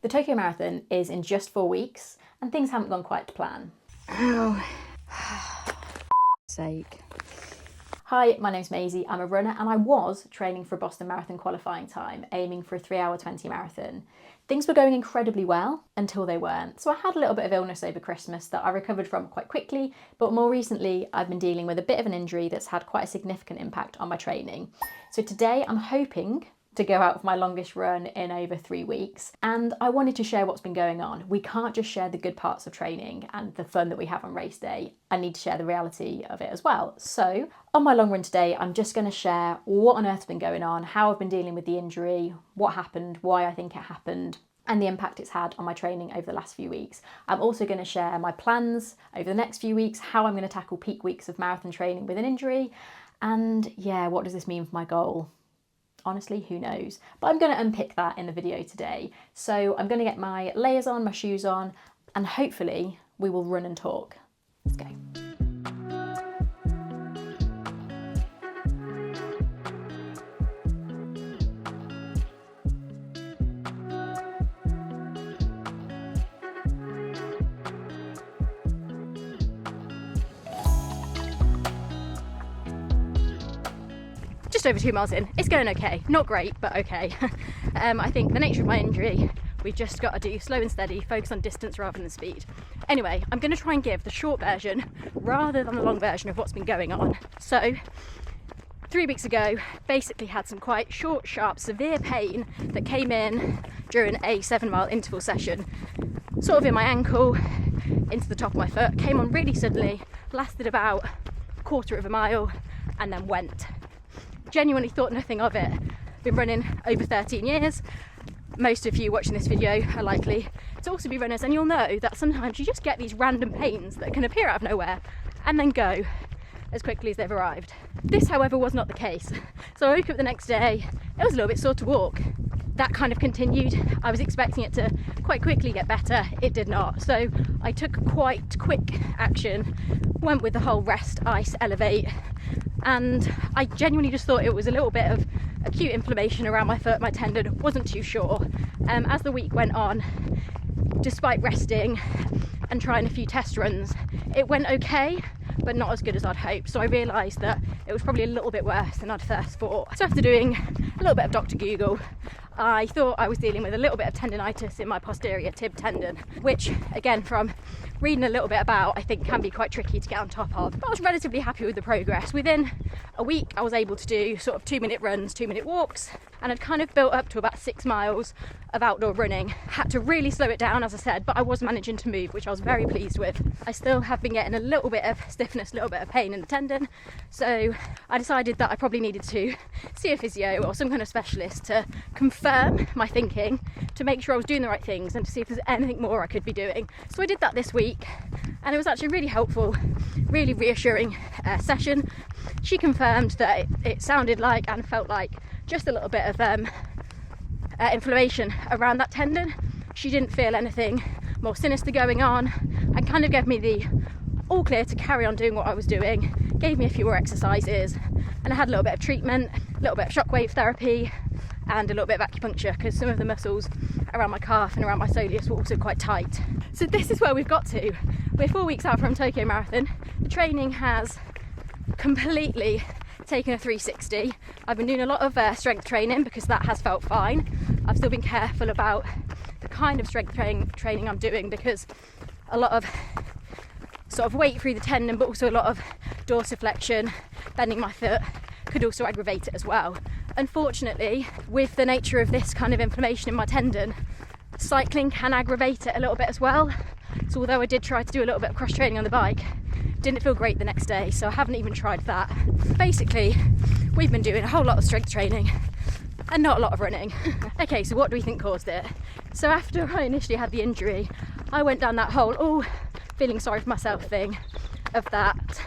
The Tokyo Marathon is in just 4 weeks and things haven't gone quite to plan. Ow. Sake. Hi, my name's Maisie, I'm a runner and I was training for a Boston Marathon qualifying time, aiming for a 3-hour 20 marathon. Things were going incredibly well until they weren't. So I had a little bit of illness over Christmas that I recovered from quite quickly, but more recently I've been dealing with a bit of an injury that's had quite a significant impact on my training. So today I'm hoping to go out for my longest run in over 3 weeks, and I wanted to share what's been going on. We can't just share the good parts of training and the fun that we have on race day. I need to share the reality of it as well. So on my long run today, I'm just going to share what on earth's been going on, how I've been dealing with the injury, what happened, why I think it happened, and the impact it's had on my training over the last few weeks. I'm also going to share my plans over the next few weeks, how I'm going to tackle peak weeks of marathon training with an injury, and yeah, what does this mean for my goal? Honestly, who knows? But I'm going to unpick that in the video today. So I'm going to get my layers on, my shoes on, and hopefully we will run and talk. Let's go. Just over 2 miles in, it's going okay. Not great, but okay. I think the nature of my injury, we've just got to do slow and steady, focus on distance rather than speed. Anyway, I'm going to try and give the short version rather than the long version of what's been going on. So 3 weeks ago, basically had some quite short, sharp, severe pain that came in during a 7-mile interval session, sort of in my ankle, into the top of my foot, came on really suddenly, lasted about a quarter of a mile, and then went. Genuinely thought nothing of it. Been running over 13 years. Most of you watching this video are likely to also be runners, and you'll know that sometimes you just get these random pains that can appear out of nowhere and then go as quickly as they've arrived. This, however, was not the case. So I woke up the next day, it was a little bit sore to walk. That kind of continued. I was expecting it to quite quickly get better. It did not. So I took quite quick action, went with the whole rest, ice, elevate, and I genuinely just thought it was a little bit of acute inflammation around my foot, my tendon, wasn't too sure. As the week went on, despite resting and trying a few test runs, it went okay, but not as good as I'd hoped. So I realised that it was probably a little bit worse than I'd first thought. So after doing a little bit of Dr. Google, I thought I was dealing with a little bit of tendonitis in my posterior tib tendon, which again, from reading a little bit about, I think can be quite tricky to get on top of. But I was relatively happy with the progress. Within a week, I was able to do sort of 2-minute runs, 2-minute walks, and I'd kind of built up to about 6 miles of outdoor running. Had to really slow it down, as I said, but I was managing to move, which I was very pleased with. I still have been getting a little bit of stiffness, a little bit of pain in the tendon, so I decided that I probably needed to see a physio or some kind of specialist to confirm my thinking, to make sure I was doing the right things and to see if there's anything more I could be doing. So I did that this week, and it was actually really helpful, really reassuring session. She confirmed that it sounded like and felt like just a little bit of inflammation around that tendon. She didn't feel anything more sinister going on, and kind of gave me the all clear to carry on doing what I was doing, gave me a few more exercises, and I had a little bit of treatment, a little bit of shockwave therapy, and a little bit of acupuncture because some of the muscles around my calf and around my soleus were also quite tight. So this is where we've got to. We're 4 weeks out from Tokyo Marathon. The training has completely taken a 360. I've been doing a lot of strength training because that has felt fine. I've still been careful about the kind of strength training I'm doing because a lot of sort of weight through the tendon, but also a lot of dorsiflexion, bending my foot, could also aggravate it as well. Unfortunately, with the nature of this kind of inflammation in my tendon, cycling can aggravate it a little bit as well. So although I did try to do a little bit of cross training on the bike, didn't feel great the next day, so I haven't even tried that. Basically, we've been doing a whole lot of strength training and not a lot of running. Okay, so what do we think caused it? So after I initially had the injury, I went down that whole feeling sorry for myself thing of that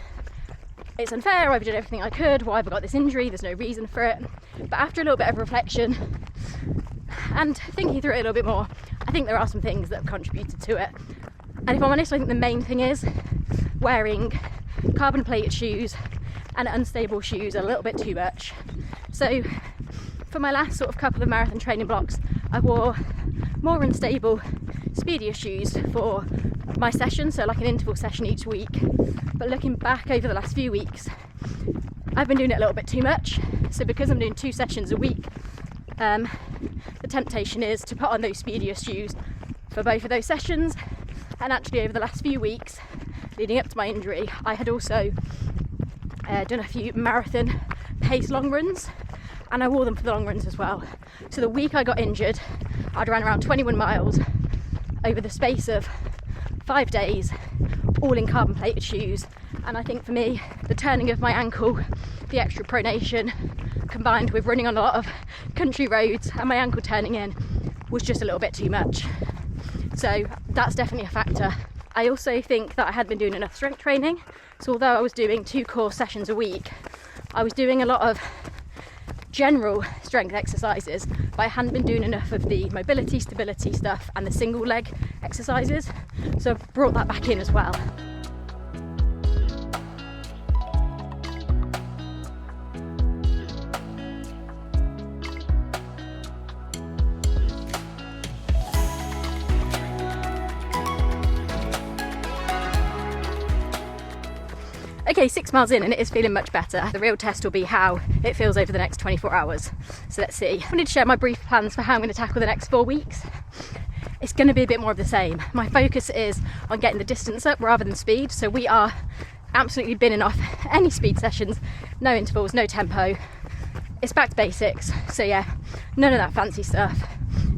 it's unfair, I've done everything I could, why have I got this injury, there's no reason for it. But after a little bit of reflection and thinking through it a little bit more, I think there are some things that have contributed to it. And if I'm honest, I think the main thing is wearing carbon plated shoes and unstable shoes a little bit too much. So for my last sort of couple of marathon training blocks, I wore more unstable, speedier shoes for my session, so like an interval session each week. But looking back over the last few weeks, I've been doing it a little bit too much. So because I'm doing 2 sessions a week, the temptation is to put on those speedier shoes for both of those sessions. And actually over the last few weeks leading up to my injury, I had also done a few marathon pace long runs, and I wore them for the long runs as well. So the week I got injured, I'd run around 21 miles over the space of 5 days, all in carbon plated shoes. And I think for me, the turning of my ankle, the extra pronation, combined with running on a lot of country roads and my ankle turning in, was just a little bit too much. So that's definitely a factor. I also think that I had been doing enough strength training. So although I was doing 2 core sessions a week, I was doing a lot of general strength exercises, but I hadn't been doing enough of the mobility, stability stuff and the single leg exercises. So I've brought that back in as well. Okay, 6 miles in and it is feeling much better. The real test will be how it feels over the next 24 hours. So let's see. I wanted to share my brief plans for how I'm going to tackle the next 4 weeks. It's going to be a bit more of the same. My focus is on getting the distance up rather than speed. So we are absolutely binning off any speed sessions, no intervals, no tempo. It's back to basics. So yeah, none of that fancy stuff.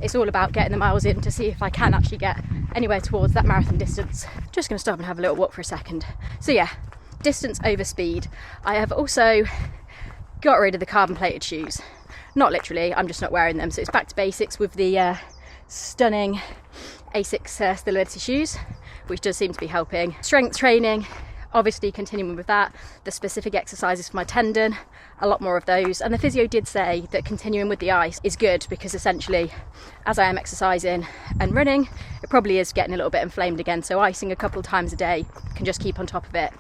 It's all about getting the miles in to see if I can actually get anywhere towards that marathon distance. Just going to stop and have a little walk for a second. So yeah, distance over speed. I have also got rid of the carbon plated shoes. Not literally, I'm just not wearing them. So it's back to basics with the stunning Asics stability shoes, which does seem to be helping. Strength training, obviously continuing with that. The specific exercises for my tendon, a lot more of those. And the physio did say that continuing with the ice is good because essentially, as I am exercising and running, it probably is getting a little bit inflamed again. So icing a couple of times a day can just keep on top of it.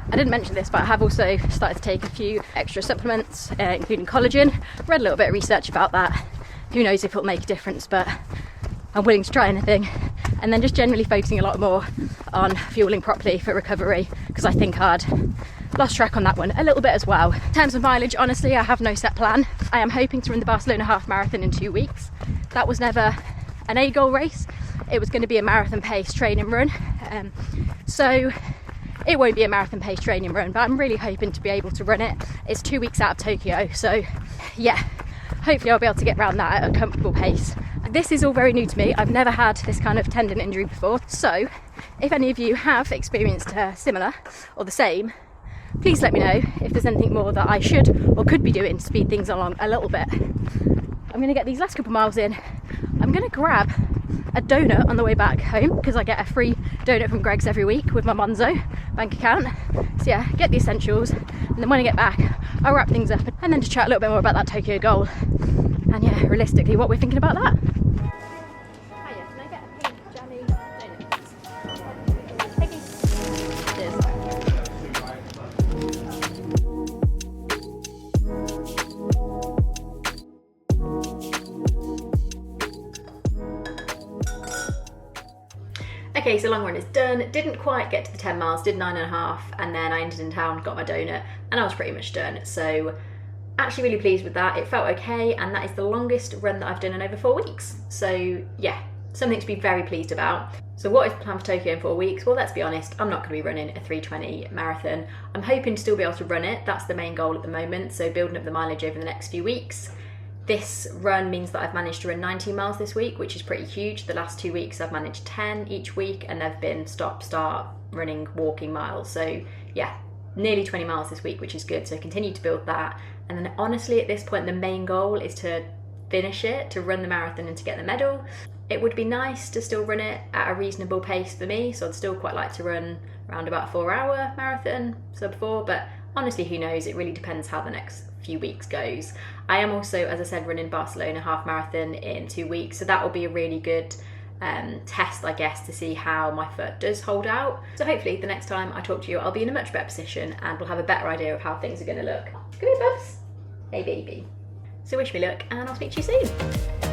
I didn't mention this, but I have also started to take a few extra supplements, including collagen. Read a little bit of research about that. Who knows if it'll make a difference, but I'm willing to try anything. And then just generally focusing a lot more on fueling properly for recovery, because I think I'd lost track on that one a little bit as well. In terms of mileage, honestly, I have no set plan. I am hoping to run the Barcelona half marathon in 2 weeks. That was never an A goal race. It was going to be a marathon pace training run. So it won't be a marathon pace training run, but I'm really hoping to be able to run it. It's 2 weeks out of Tokyo, so yeah, hopefully I'll be able to get around that at a comfortable pace. This is all very new to me. I've never had this kind of tendon injury before, so if any of you have experienced similar or the same, please let me know if there's anything more that I should or could be doing to speed things along a little bit. I'm going to get these last couple miles in. I'm going to grab a donut on the way back home because I get a free donut from Greg's every week with my Monzo bank account. So yeah, get the essentials, and then when I get back I'll wrap things up and then just chat a little bit more about that Tokyo goal and yeah, realistically what we're thinking about that. Hiya, can I get a pink jammy donut please? Thank you. Cheers. Okay, so long run is done. Didn't quite get to the 10 miles, did 9.5, and then I ended in town, got my donut, and I was pretty much done. So actually really pleased with that. It felt okay, and that is the longest run that I've done in over 4 weeks. So yeah, something to be very pleased about. So what is the plan for Tokyo in 4 weeks? Well, let's be honest, I'm not going to be running a 3:20 marathon. I'm hoping to still be able to run it. That's the main goal at the moment. So building up the mileage over the next few weeks. This run means that I've managed to run 19 miles this week, which is pretty huge. The last 2 weeks I've managed 10 each week, and they've been stop, start, running, walking miles. So yeah, nearly 20 miles this week, which is good. So continue to build that. And then honestly, at this point, the main goal is to finish it, to run the marathon and to get the medal. It would be nice to still run it at a reasonable pace for me. So I'd still quite like to run around about a 4-hour marathon, sub 4, but honestly, who knows? It really depends how the next few weeks goes. I am also, as I said, running Barcelona half marathon in 2 weeks, so that will be a really good test, I guess, to see how my foot does hold out. So hopefully the next time I talk to you, I'll be in a much better position and we'll have a better idea of how things are going to look. Come here, Bubs. Hey, baby. So wish me luck, and I'll speak to you soon.